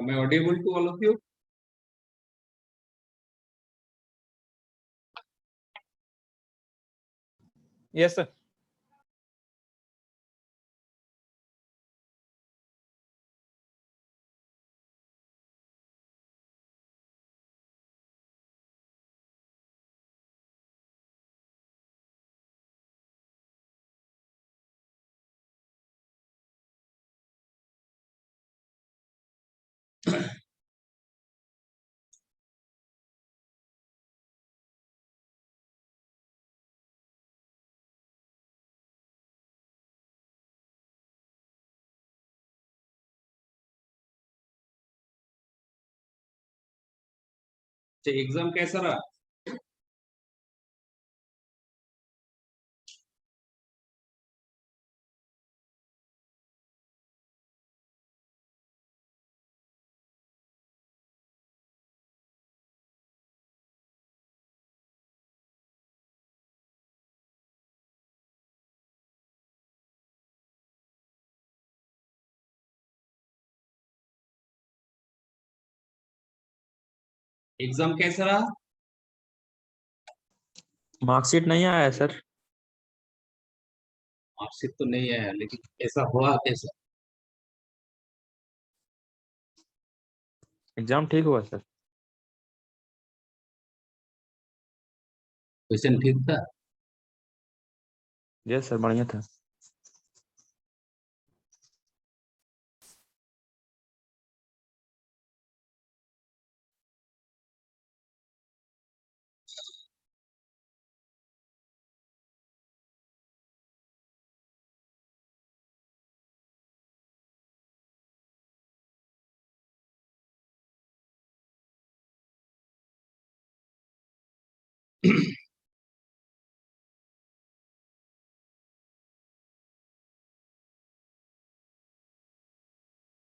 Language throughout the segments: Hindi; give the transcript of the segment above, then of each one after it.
Am I audible to all of you? Yes, sir. Exam कैसा रहा? एग्जाम कैसा रहा? मार्कशीट नहीं आया सर। मार्कशीट तो नहीं आया, लेकिन ऐसा हुआ कैसा? एग्जाम ठीक हुआ सर। क्वेश्चन ठीक था? यस सर, बढ़िया था।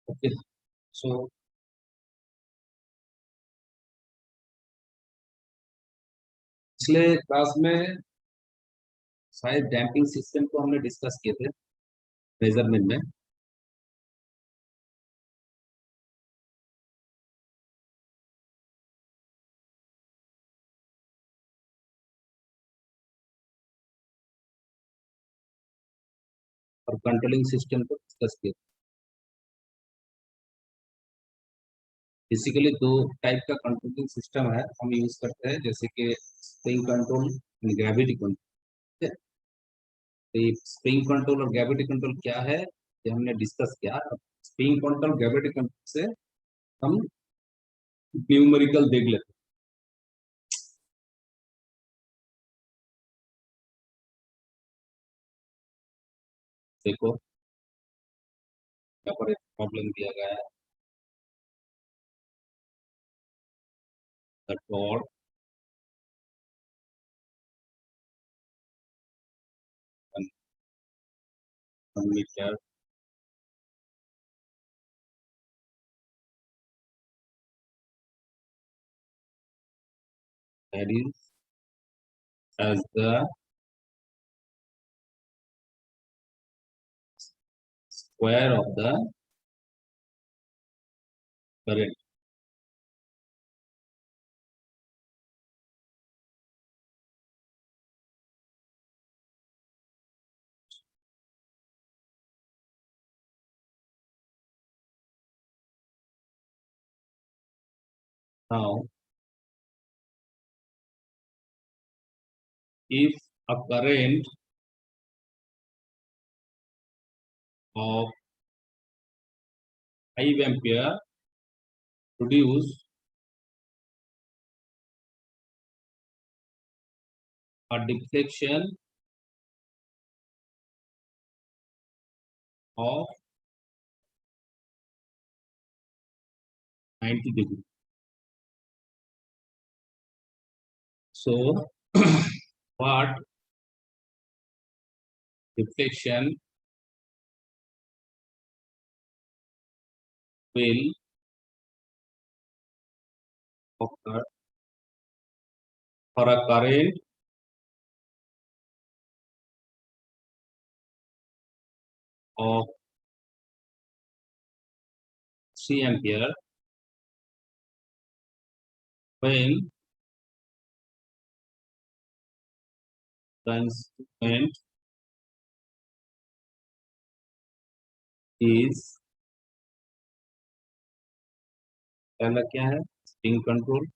ओके, सो पिछले क्लास में शायद डैम्पिंग सिस्टम को हमने डिस्कस किए थे मेजरमेंट में। और कंट्रोलिंग सिस्टम को डिस्कस किए। बेसिकली दो टाइप का कंट्रोलिंग सिस्टम है हम यूज करते हैं, जैसे कि spring control and gravity control. तो स्प्रिंग कंट्रोल और ग्रेविटी कंट्रोल क्या है ये हमने डिस्कस किया। स्प्रिंग कंट्रोल ग्रेविटी कंट्रोल से हम न्यूमेरिकल देख लेते हैं। देखो यहाँ पर एक प्रॉब्लम दिया गया है। The torque meter varies as the square of the current. Now, if a current of 5 ampere produce a deflection of 90 degree. So, what deflection will occur for a current of 3 ampere when the instrument is, पहला क्या है, स्प्रिंग कंट्रोल,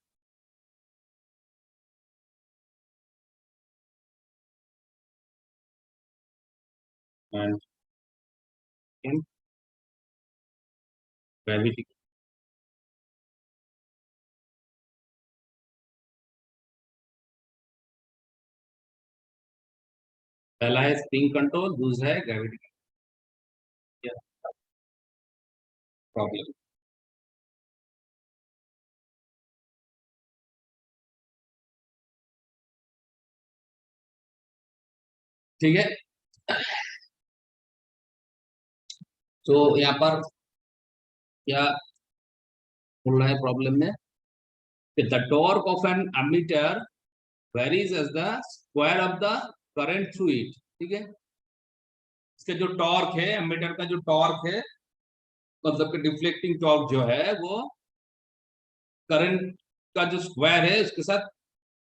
एंड ग्रेविटी। पहला है स्प्रिंग कंट्रोल, दूसरा है ग्रेविटी प्रॉब्लम। ठीक है, तो यहाँ पर क्या बोल रहा है प्रॉब्लम में, the torque of an ammeter varies as the square of the current through it. ठीक है, इसका जो टॉर्क है, एमीटर का जो टॉर्क है, मतलब कि डिफ्लेक्टिंग टॉर्क जो है वो करंट का जो स्क्वायर है उसके साथ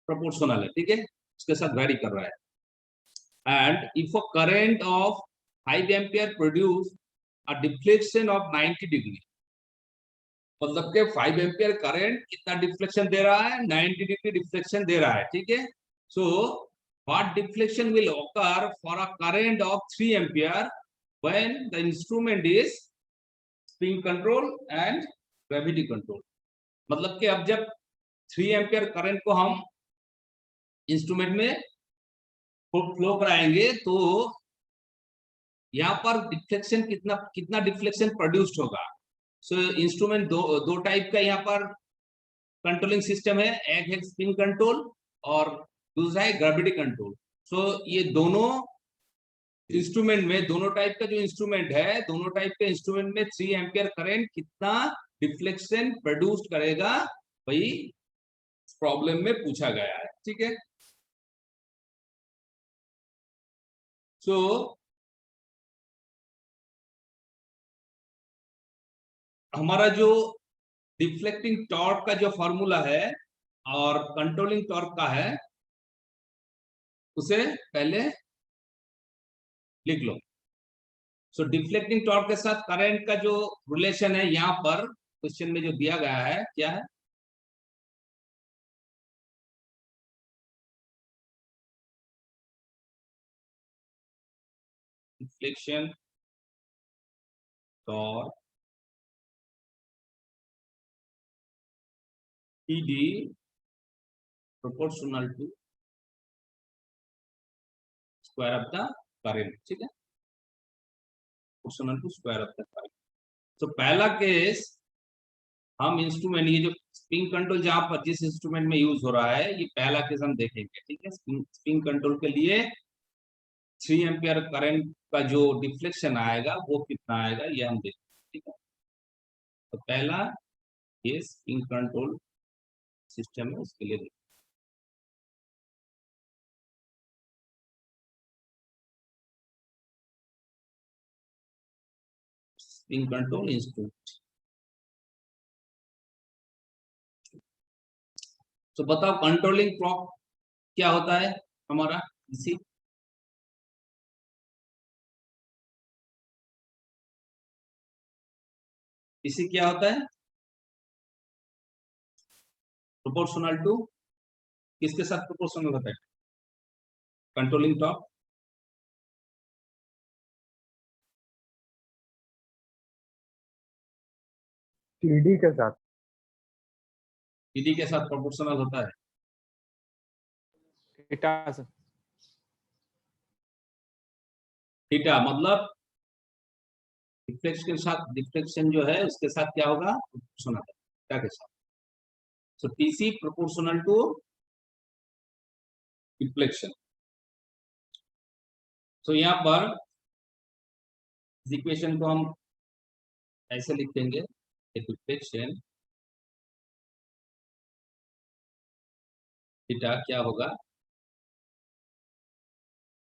प्रोपोर्शनल है। ठीक है, उसके साथ वेरी कर रहा है। And if a current of 5 ampere produce a deflection of 90 degree, मतलब के 5 एम्पियर करंट कितना डिफ्लेक्शन दे रहा है, 90 डिग्री डिफ्लेक्शन दे रहा है। ठीक है, so what deflection will occur for a current of 3 ampere when the instrument is spring control and gravity control। मतलब कि अब जब 3 एम्पियर करंट को हम इंस्ट्रूमेंट में फ्लो कराएंगे तो यहाँ पर डिफ्लेक्शन कितना कितना डिफ्लेक्शन प्रोड्यूस्ड होगा। सो इंस्ट्रूमेंट दो टाइप का यहाँ पर कंट्रोलिंग सिस्टम है, एक है स्प्रिंग कंट्रोल और दूसरा है ग्रेविटी कंट्रोल। सो ये दोनों इंस्ट्रूमेंट में, दोनों टाइप का जो इंस्ट्रूमेंट है, दोनों टाइप के इंस्ट्रूमेंट में 3 एम्पियर करंट कितना डिफ्लेक्शन प्रोड्यूस करेगा, वही प्रॉब्लम में पूछा गया है। ठीक है, सो हमारा जो डिफ्लेक्टिंग टॉर्क का जो फॉर्मूला है और कंट्रोलिंग टॉर्क का है, उसे पहले लिख लो। सो डिफ्लेक्टिंग टॉर्क के साथ करंट का जो रिलेशन है यहाँ पर क्वेश्चन में जो दिया गया है, क्या है, deflection torque TD proportional to square of the current। ठीक है, proportional to square of the current। तो पहला केस हम इंस्ट्रूमेंट, ये जो स्प्रिंग कंट्रोल जहां पर जिस इंस्ट्रूमेंट में यूज हो रहा है, ये पहला केस हम देखेंगे। ठीक है, स्प्रिंग कंट्रोल के लिए 3 एम्पियर करंट का जो डिफ्लेक्शन आएगा वो कितना आएगा, ये हम देखेंगे। ठीक है, तो पहला ये स्प्रिंग कंट्रोल सिस्टम है, उसके लिए देखिए। स्प्रिंग कंट्रोल इंस्ट्रूमेंट, तो बताओ कंट्रोलिंग टॉर्क क्या होता है हमारा, इसी इसी क्या होता है, प्रोपोर्शनल टू, किसके साथ प्रोपोर्शनल होता है कंट्रोलिंग टॉर्क, टीडी के साथ। TD के साथ प्रोपोर्शनल होता है। थीटा से। थीटा मतलब डिफ्लेक्शन के साथ, डिफ्लेक्शन जो है उसके साथ क्या होगा, प्रोपोर्शनल है थीटा के साथ। सो TC प्रोपोर्शनल टू डिफ्लेक्शन। तो यहाँ पर इस इक्वेशन को हम ऐसे लिखेंगे, डिफ्लेक्शन थीटा क्या होगा,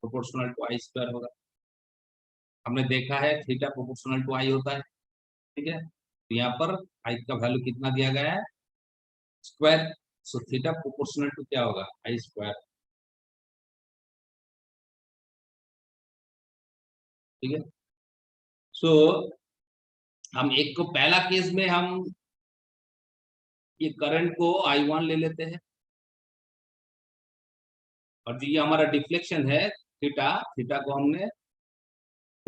प्रोपोर्शनल टू आई स्क्वायर होगा। हमने देखा है थीटा प्रोपोर्शनल टू आई होता है। ठीक है, तो यहाँ पर आई का वैल्यू कितना दिया गया है, square so theta proportional to क्या होगा, आई स्क्वायर। ठीक है। सो हम एक को पहला केस में हम ये करंट को I1 ले लेते हैं, और जो ये हमारा डिफ्लेक्शन है थीटा, थीटा को हमने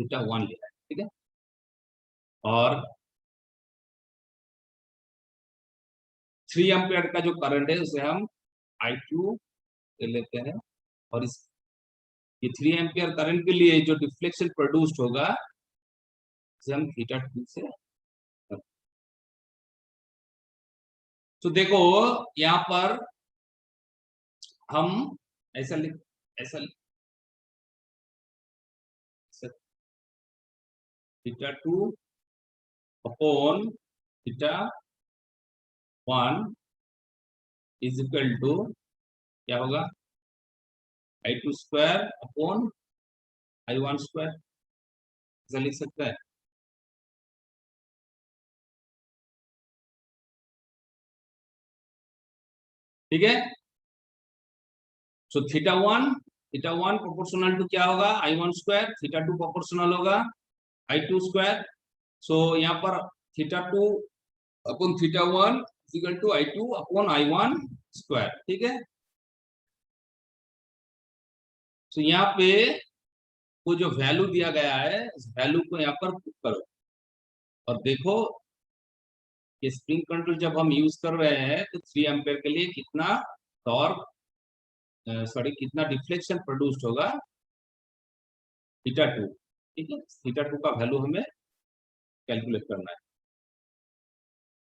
थीटा 1 लिया है। ठीक है। और 3 एम्पियर का जो करंट है उसे हम I2 ले लेते हैं, और इस ये 3 एम्पियर करंट के लिए जो डिफ्लेक्शन प्रोड्यूस्ड होगा उसे हम थीटा 2 से। तो देखो यहाँ पर हम ऐसा लिख ऐसा theta 2 upon theta 1 is equal to क्या होगा, I2 square upon I1 square, ऐसा लिख सकता है। ठीक है। सो थीटा 1 प्रोपोर्शनल टू क्या होगा, I1 स्क्वायर, थीटा 2 प्रोपोर्शनल होगा I2 स्क्वायर। सो यहाँ पर theta 2 upon theta 1 equal to I2 upon I1 square. ठीक है। तो यहाँ पे वो जो वैल्यू दिया गया है उस वैल्यू को यहाँ पर पुट करो, और देखो कि स्प्रिंग कंट्रोल जब हम यूज कर रहे हैं तो 3 एम्पियर के लिए कितना टॉर्क, सॉरी कितना डिफ्लेक्शन प्रोड्यूस्ड होगा थीटा 2। ठीक है। थीटा 2 का वैल्यू हमें कैलकुलेट करना है।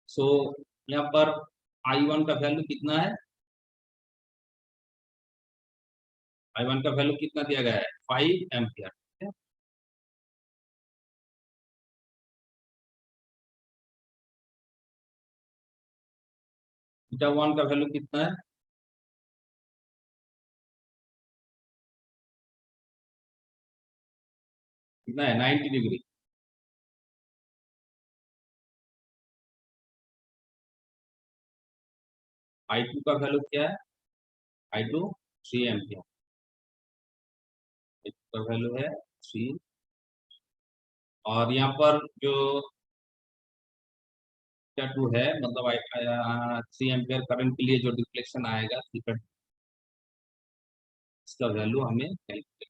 सो यहाँ पर I1 का वैल्यू कितना है, I1 का वैल्यू कितना दिया गया है, 5 एम्पियर। थीटा 1 का वैल्यू कितना है, कितना है, 90 डिग्री। I2 का वैल्यू क्या है, I2 3 एम्पियर, का वैल्यू है 3। और यहाँ पर जो थीटा 2 है मतलब 3 एम्पियर करंट के लिए जो डिफ्लेक्शन आएगा थीटा, इसका वैल्यू हमें कैलकुलेट,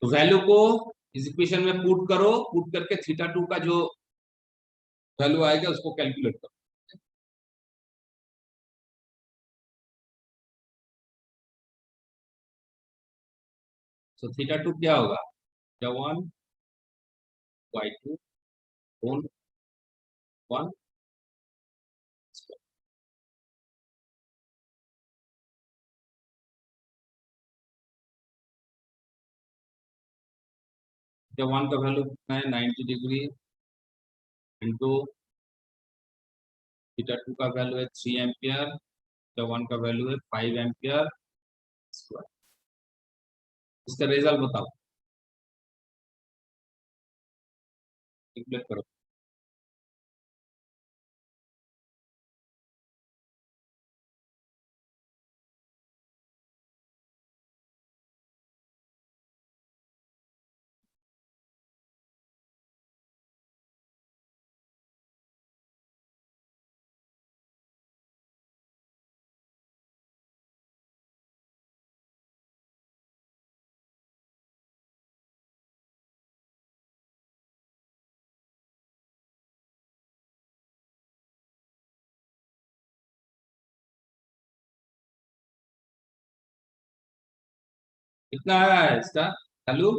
तो वैल्यू को इस इक्वेशन में पुट करो, पुट करके थीटा 2 का जो वैल्यू आएगा उसको कैलकुलेट करो। तो थीटा 2 क्या होगा, थीटा 1 Y2 अपॉन 1 थीटा 1 का वैल्यू कितना है, 90 डिग्री, इंटू थीटा 2 का वैल्यू है 3 एम्पियर, थीटा 1 का वैल्यू है 5 एम्पियर स्क्वायर। इसका रिजल्ट बताओ, कैलकुलेट करो। कितना आया है इसका वैल्यू,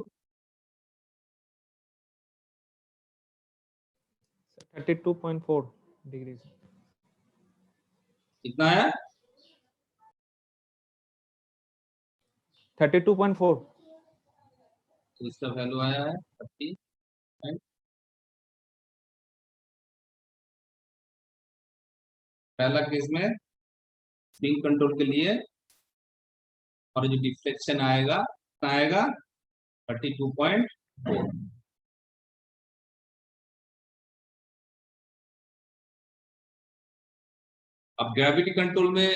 32.4 डिग्री। कितना है, 32.4। तो इसका वैल्यू आया है 30। पहला केस में स्प्रिंग कंट्रोल के लिए, और जो डिफ्लेक्शन आएगा कितना आएगा, 32.4। अब ग्रेविटी कंट्रोल में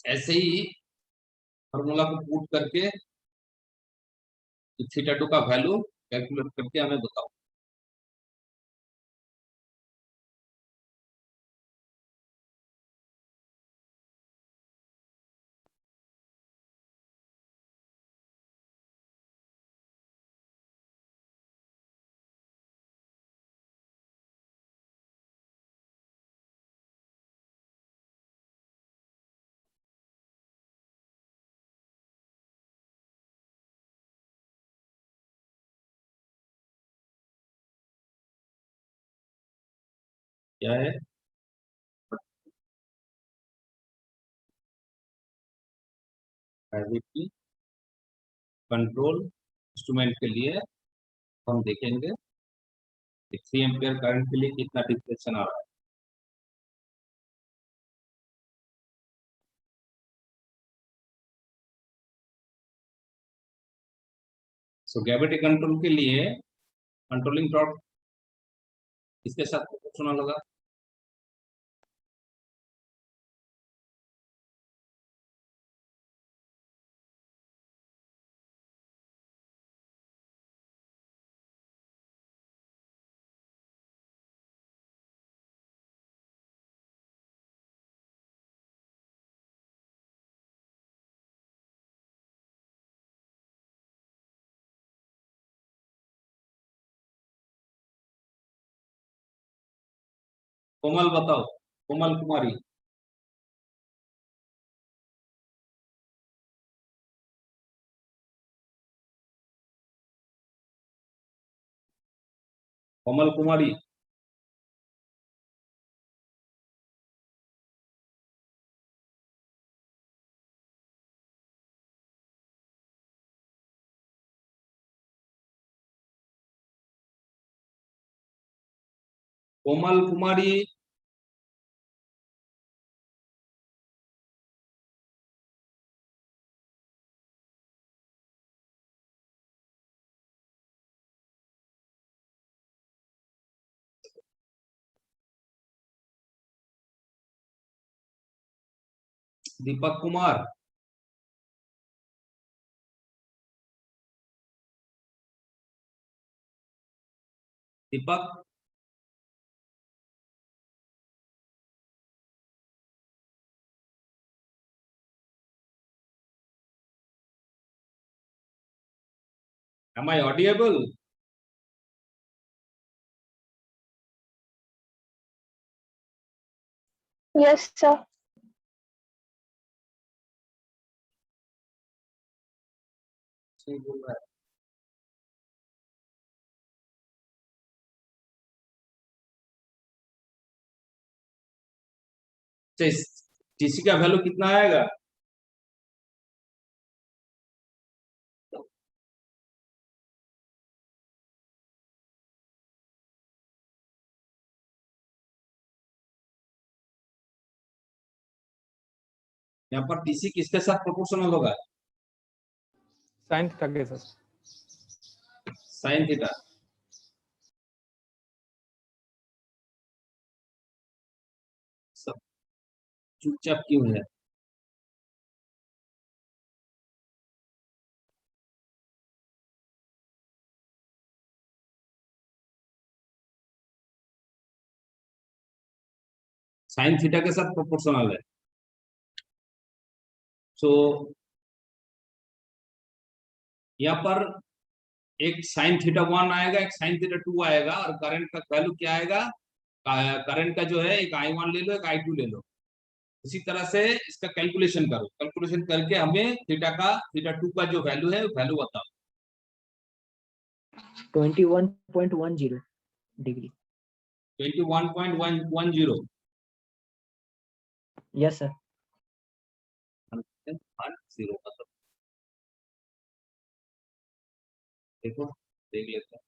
ऐसे ही फॉर्मूला को पुट करके थीटा टू का वैल्यू कैलकुलेट करके हमें बताओ। क्या है? ग्रेविटी कंट्रोल इंस्ट्रूमेंट के लिए हम देखेंगे 3 एम्पियर करंट के लिए कितना डिफ्लेक्शन आ रहा है। सो ग्रेविटी कंट्रोल के लिए कंट्रोलिंग टॉर्क इसके साथ प्रोपोर्शनल होगा। कोमल बताओ, कोमल कुमारी। कोमल कुमारी। कोमल कुमारी। दीपक कुमार। दीपक। Am I audible? Yes, sir. सही बोल रहा है। टीसी का वैल्यू कितना आएगा? यहाँ पर टीसी किसके साथ प्रोपोर्शनल होगा? साइन थीटा के साथ। Sine theta. सब चुपचाप क्यों है? साइन थीटा के साथ प्रोपोर्शनल है। सो यहाँ पर एक साइन थीटा 1 आएगा, एक साइन थीटा 2 आएगा, और करंट का वैल्यू क्या आएगा? करंट का जो है एक I1 ले लो, एक I2 ले लो। इसी तरह से इसका कैलकुलेशन करो, कैलकुलेशन करके हमें थीटा 2 का जो वैल्यू है वैल्यू बताओ। 21.10 degree. 21.110। Yes, sir. 10 मतलब देखो, देख लेते हैं।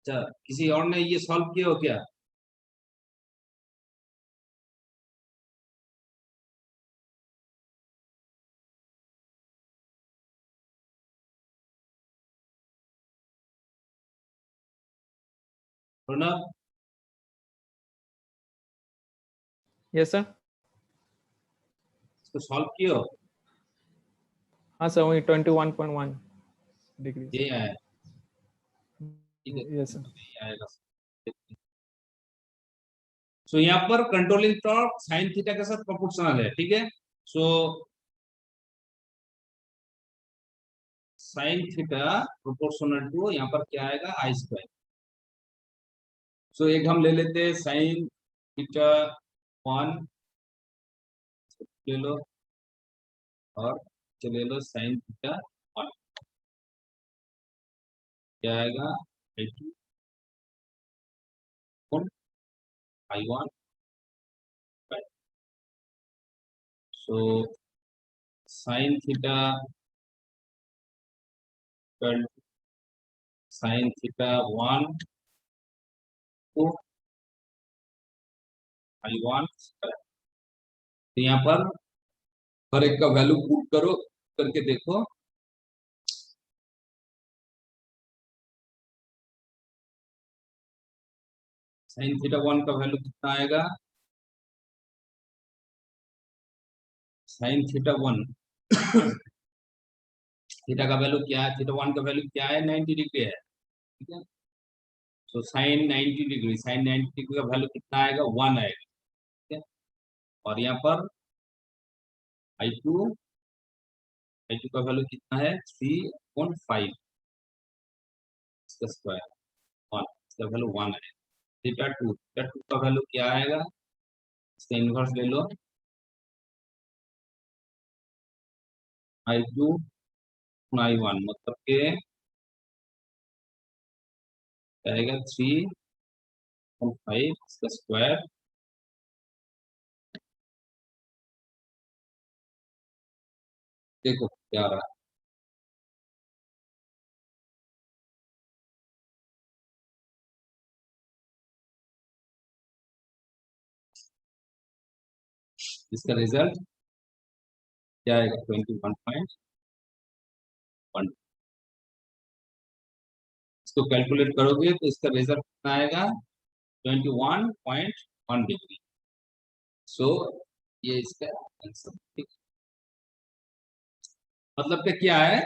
अच्छा, किसी और ने ये सॉल्व किया हो क्या? Pranav, yes sir. इसको सॉल्व कियो? हाँ सर, वही 21.1 डिग्री। ये आया, ठीक है, यस सर। ये आएगा। सो यहाँ पर कंट्रोलिंग टॉर्क साइन थीटा के साथ प्रोपोर्शनल है, ठीक है। So sine theta proportional to यहाँ पर क्या आएगा, आई स्क्वायर। सो एक हम ले लेते हैं साइन थीटा 1 ले लो, और चले लो साइन थीटा 1, क्या आएगा, I two I one. So sine theta sine theta 1 को आई वन। तो यहाँ पर हर एक का वैल्यू पुट करो, करके देखो। साइन थीटा 1 का वैल्यू कितना आएगा, साइन थीटा 1 थीटा का वैल्यू क्या है, थीटा 1 का वैल्यू क्या है, 90 डिग्री है, ठीक है। तो साइन 90 डिग्री, साइन 90 डिग्री का वैल्यू कितना आएगा, 1 आएगा, ठीक है। और यहाँ पर I2 का वैल्यू कितना है, 3.5, इसका स्क्वायर 1, इसका वैल्यू 1 आएगा। थीटा 2 का वैल्यू क्या आएगा, इसका इनवर्स ले लो, I2 I1 मतलब के आएगा 3.5, इसका स्क्वायर। देखो क्या आ रहा है, इसका रिजल्ट क्या आएगा, 21.1। इसको कैलकुलेट करोगे तो इसका रिजल्ट कितना आएगा, 21.1 डिग्री। सो ये इसका आंसर, ठीक। मतलब कि क्या है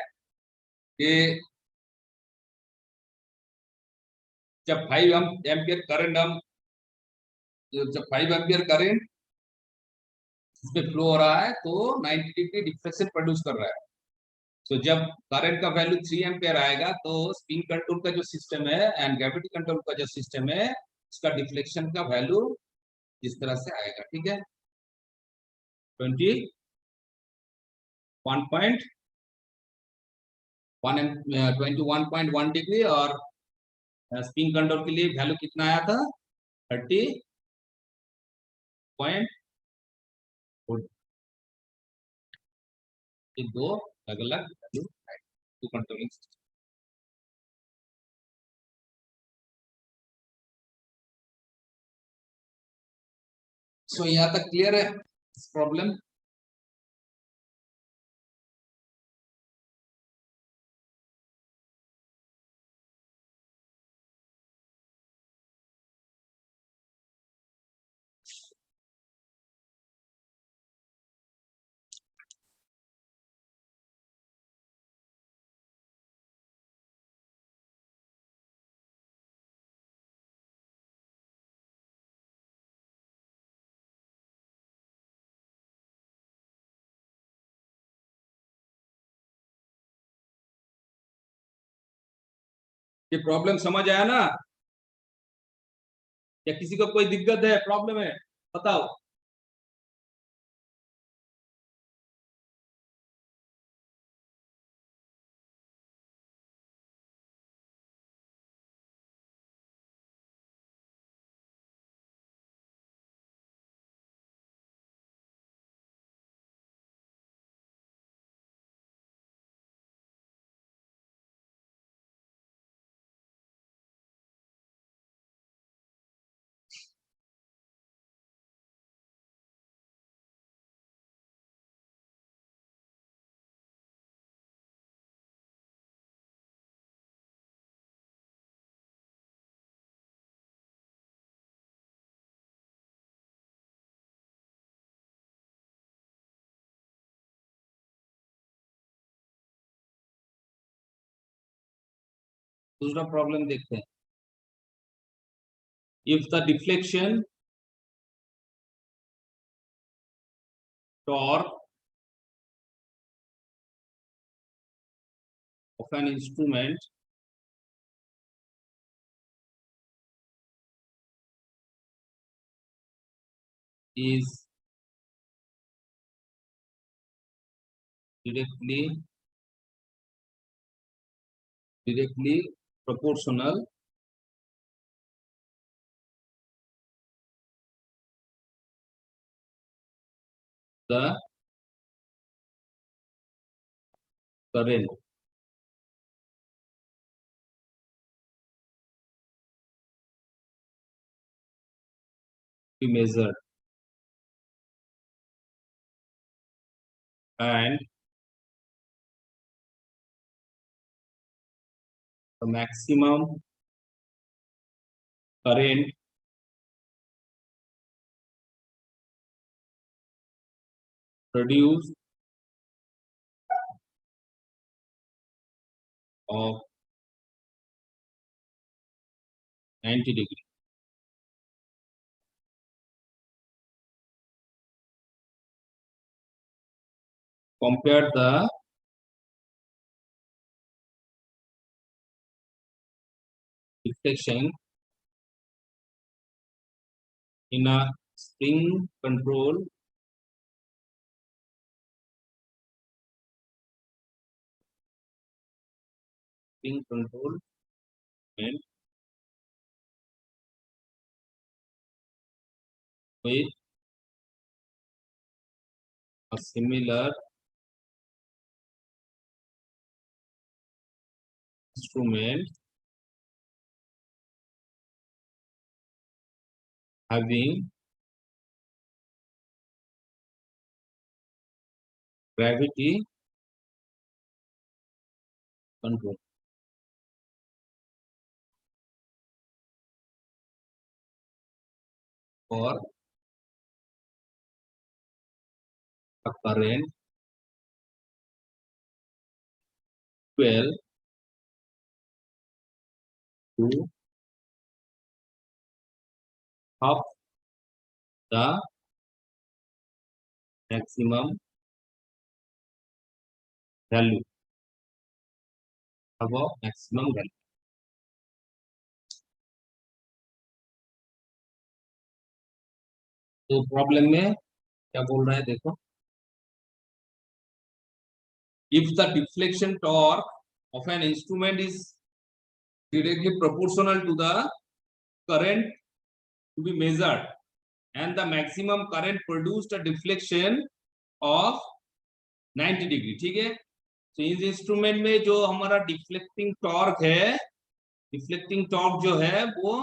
कि जब 5 एम्पियर करंट जब 5 एम्पियर करंट इसमें फ्लो हो रहा है तो 90 डिग्री डिफ्लेक्शन प्रोड्यूस कर रहा है। तो जब करंट का वैल्यू 3 एम्पियर आएगा तो स्पिन कंट्रोल का जो सिस्टम है एंड ग्रेविटी कंट्रोल का जो सिस्टम है, उसका डिफ्लेक्शन का वैल्यू इस तरह से आएगा, ठीक है। 21.1 डिग्री, और स्पिन कंट्रोल के लिए वैल्यू कितना आया था, 30.4। ये दो अलग अलग वैल्यू टू कंट्रोलिंग सिस्टम। सो यहाँ तक क्लियर है प्रॉब्लम। ये प्रॉब्लम समझ आया ना, या किसी को कोई दिक्कत है, प्रॉब्लम है, बताओ। दूसरा प्रॉब्लम देखते हैं। If the deflection torque of an instrument is directly proportional the current be measured and the maximum current produced of 90 degree. Compare the deflection in a spring control and with a similar instrument having gravity control. For a current 12 to half the maximum value above maximum value. तो प्रॉब्लम में क्या बोल रहा है देखो, if the deflection torque of an instrument is directly proportional to the current to be measured and the maximum current produced a deflection of 90 degree, ठीक है। तो इस इंस्ट्रूमेंट में जो हमारा डिफ्लेक्टिंग टॉर्क है, डिफ्लेक्टिंग टॉर्क जो है वो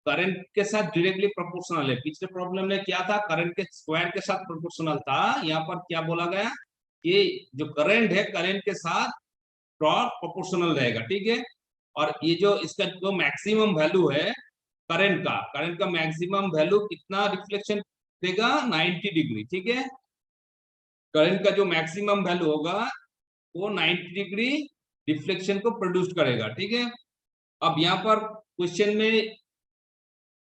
करंट के साथ डायरेक्टली प्रोपोर्शनल है। पिछले प्रॉब्लम में क्या था, करंट के स्क्वायर के साथ प्रोपोर्शनल था। यहाँ पर क्या बोला गया, ये जो करंट है करंट के साथ टॉर्क प्रोपोर्शनल रहेगा, ठीक है। और ये जो इसका जो मैक्सिमम वैल्यू है करंट का मैक्सिमम वैल्यू कितना रिफ्लेक्शन देगा, 90 डिग्री, ठीक है। करंट का जो मैक्सिमम वैल्यू होगा वो 90 डिग्री रिफ्लेक्शन को प्रोड्यूस करेगा, ठीक है। अब यहाँ पर क्वेश्चन में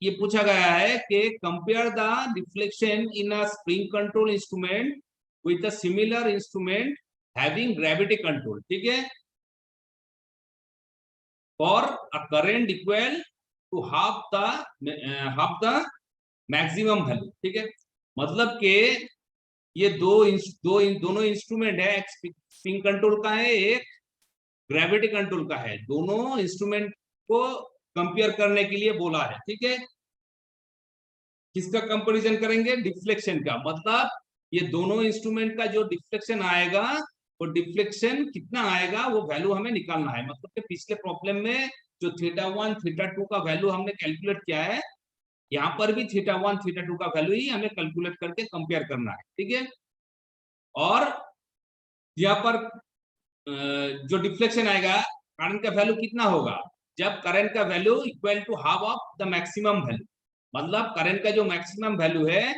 ये पूछा गया है कि compare the deflection in a spring control instrument with a similar instrument having gravity control, ठीक है, for a current equal to half the maximum value, ठीक है। मतलब कि ये दोनों इंस्ट्रूमेंट है, एक स्प्रिंग कंट्रोल का है, एक ग्रेविटी कंट्रोल का है। दोनों इंस्ट्रूमेंट को कंपेयर करने के लिए बोला है, ठीक है। किसका कंपैरिजन करेंगे, डिफ्लेक्शन का। मतलब ये दोनों इंस्ट्रूमेंट का जो डिफ्लेक्शन आएगा वो डिफ्लेक्शन कितना आएगा वो वैल्यू हमें निकालना है। मतलब कि पिछले प्रॉब्लम में जो θ1 θ2 का वैल्यू हमने कैलकुलेट किया है, यहाँ पर भी θ1 θ2 का वैल्यू ही हमें कैलकुलेट करके कंपेयर करना है, ठीक है। और यहाँ पर जो डिफ्लेक्शन आएगा, करंट का वैल्यू कितना होगा, जब करंट का value equal to half of the maximum value. मतलब करंट का जो मैक्सिमम वैल्यू है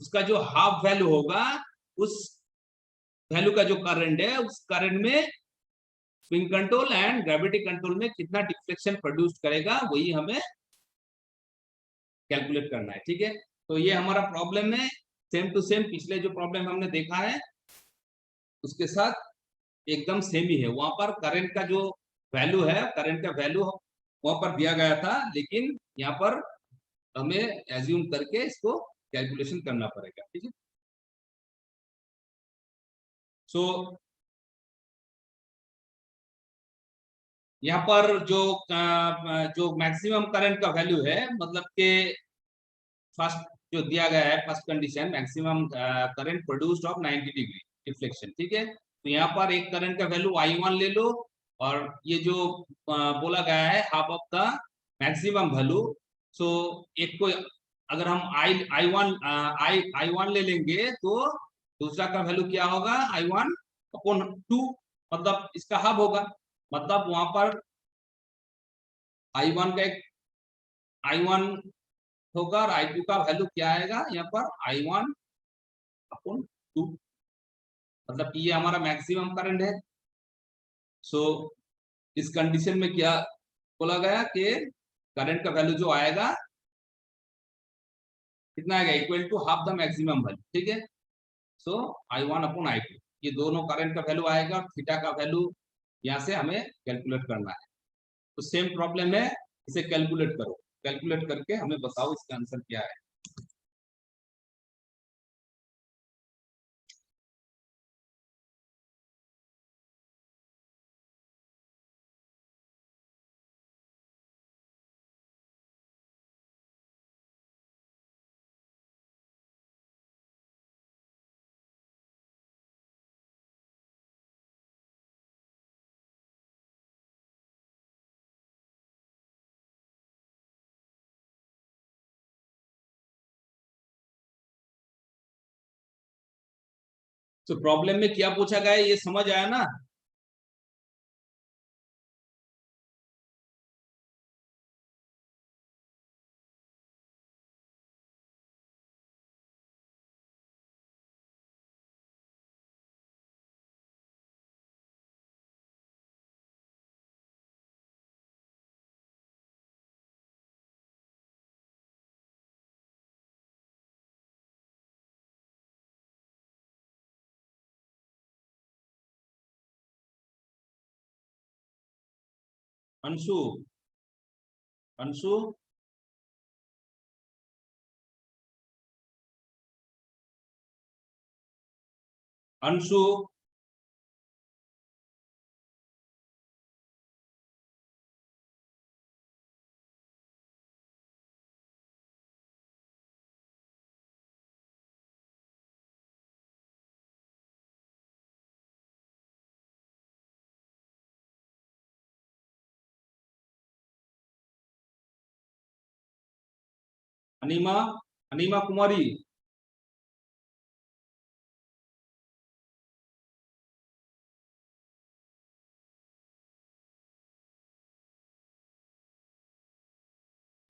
उसका जो हाफ वैल्यू होगा, उस वैल्यू का जो करंट है उस करंट में spring control and gravity control में कितना डिफ्लेक्शन प्रोड्यूस करेगा वही हमें कैलकुलेट करना है। ठीक है, तो ये हमारा प्रॉब्लम है, सेम टू सेम पिछले जो प्रॉब्लम हमने देखा है उसके साथ एकदम सेम ही है। वहां पर करंट का जो वैल्यू है, करंट का वैल्यू वहां पर दिया गया था, लेकिन यहाँ पर हमें एज्यूम करके इसको कैलकुलेशन करना पड़ेगा। ठीक है, सो यहाँ पर जो मैक्सिमम करंट का वैल्यू है, मतलब के फर्स्ट जो दिया गया है, first condition maximum current produced of 90 degree deflection. ठीक है, तो यहाँ पर एक करंट का वैल्यू I1 ले लो, और ये जो बोला गया है half of the maximum value. So एक को अगर हम I1 ले लेंगे तो दूसरा का वैल्यू क्या होगा, I1 अपॉन 2, मतलब इसका हाफ होगा। मतलब वहां पर I1 का एक I1 होगा और I2 का वैल्यू क्या आएगा यहाँ पर I1 अपॉन 2, मतलब ये हमारा मैक्सिमम करंट है। सो इस कंडीशन में क्या बोला गया कि करंट का वैल्यू जो आएगा कितना आएगा, equal to half the maximum value. ठीक है, सो I1 अपॉन I2, ये दोनों करंट का वैल्यू आएगा और थीटा का वैल्यू यहाँ से हमें कैलकुलेट करना है। तो सेम प्रॉब्लम है, इसे कैलकुलेट करो, कैलकुलेट करके हमें बताओ इसका आंसर क्या है। तो प्रॉब्लम में क्या पूछा गया है ये समझ आया ना। अंशु, अंशु, अंशु, अनिमा, अनिमा कुमारी,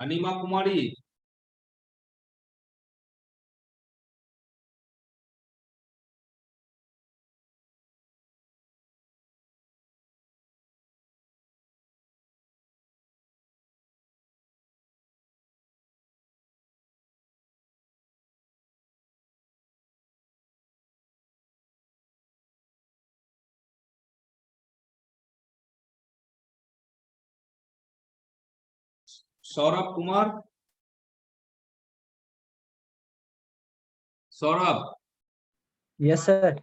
अनिमा कुमारी, सौरभ कुमार, सौरभ, यस सर।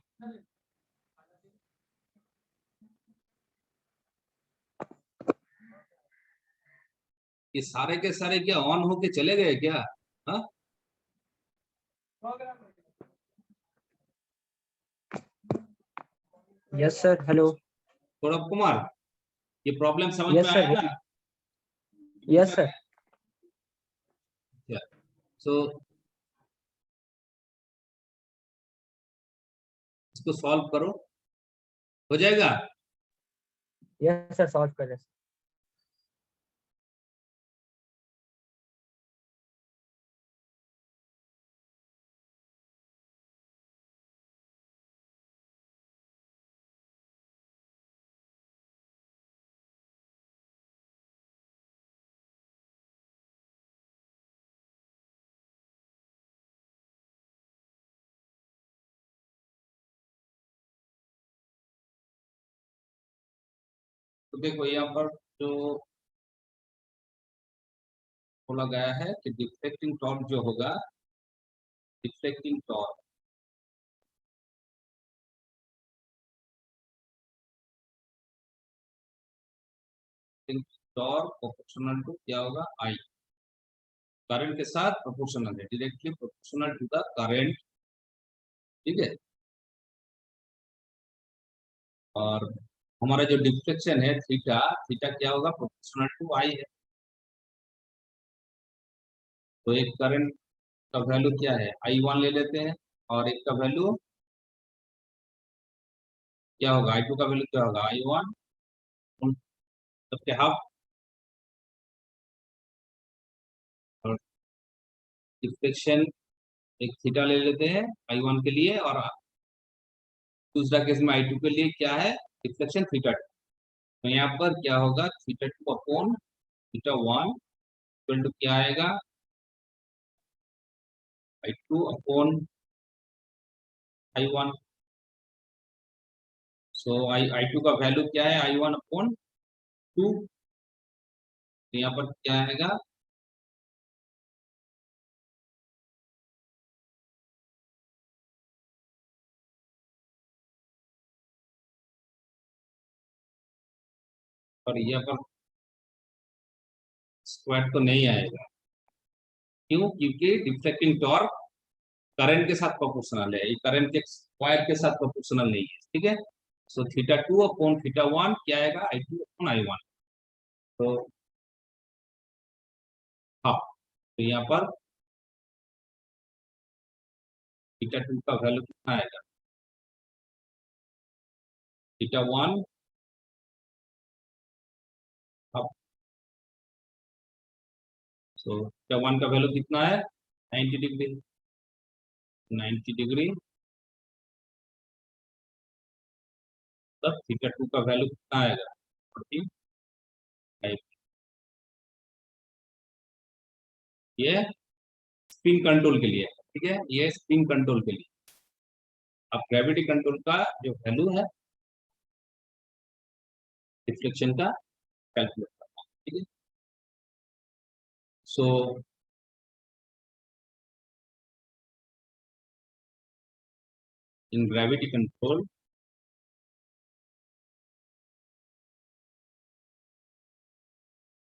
ये सारे के सारे क्या ऑन होके चले गए क्या? हाँ, yes sir, hello. Saurabh Kumar, ये प्रॉब्लम समझ यस में सर, आया ना? Yes sir. सो इसको सॉल्व करो, हो जाएगा। यस सर, सॉल्व कर रहे तो देखो यहाँ पर जो बोला गया है कि डिफ्लेक्टिंग टॉर्क जो होगा, डिफ्लेक्टिंग टॉर्क प्रोपोर्शनल टू क्या होगा, आई, करंट के साथ प्रोपोर्शनल है, directly proportional to the current. ठीक है, और हमारा जो डिफ्लेक्शन है थीटा, थीटा क्या होगा, प्रोपोर्शनल टू आई है। तो एक करंट का वैल्यू क्या है, I1 ले लेते हैं, और एक का वैल्यू क्या होगा, I2 का वैल्यू क्या होगा, I1 सबके हाफ। और डिफ्लेक्शन एक थीटा ले लेते हैं I1 के लिए, और दूसरा केस में I2 के लिए क्या है, डिफ्लेक्शन थीटा। तो यहाँ पर क्या होगा, theta 2 upon theta 1 equal to क्या आएगा, I2 अपॉन I1। सो I2 का वैल्यू क्या है, I1 अपॉन 2। तो यहाँ पर क्या आएगा, और यहाँ पर स्क्वायर तो नहीं आएगा, क्यों, क्योंकि डिफ्लेक्टिंग टॉर्क करंट के साथ प्रोपोर्शनल है, ये करंट के स्क्वायर के साथ प्रोपोर्शनल नहीं है। ठीक है, सो थीटा 2 अपॉन थीटा 1 क्या आएगा, I2 अपॉन I1। तो हाँ, तो यहाँ पर थीटा 2 का वैल्यू कितना आएगा, थीटा 1 अब, सो थीटा 1 का वैल्यू कितना है, 90 डिग्री, 90 डिग्री, तब थीटा 2 का वैल्यू कितना आएगा, 45। ये स्पिन कंट्रोल के लिए, ठीक है, ये स्पिन कंट्रोल के लिए। अब ग्रेविटी कंट्रोल का जो वैल्यू है डिफ्लेक्शन का कैलकुलेट करना है। ठीक है, सो in gravity control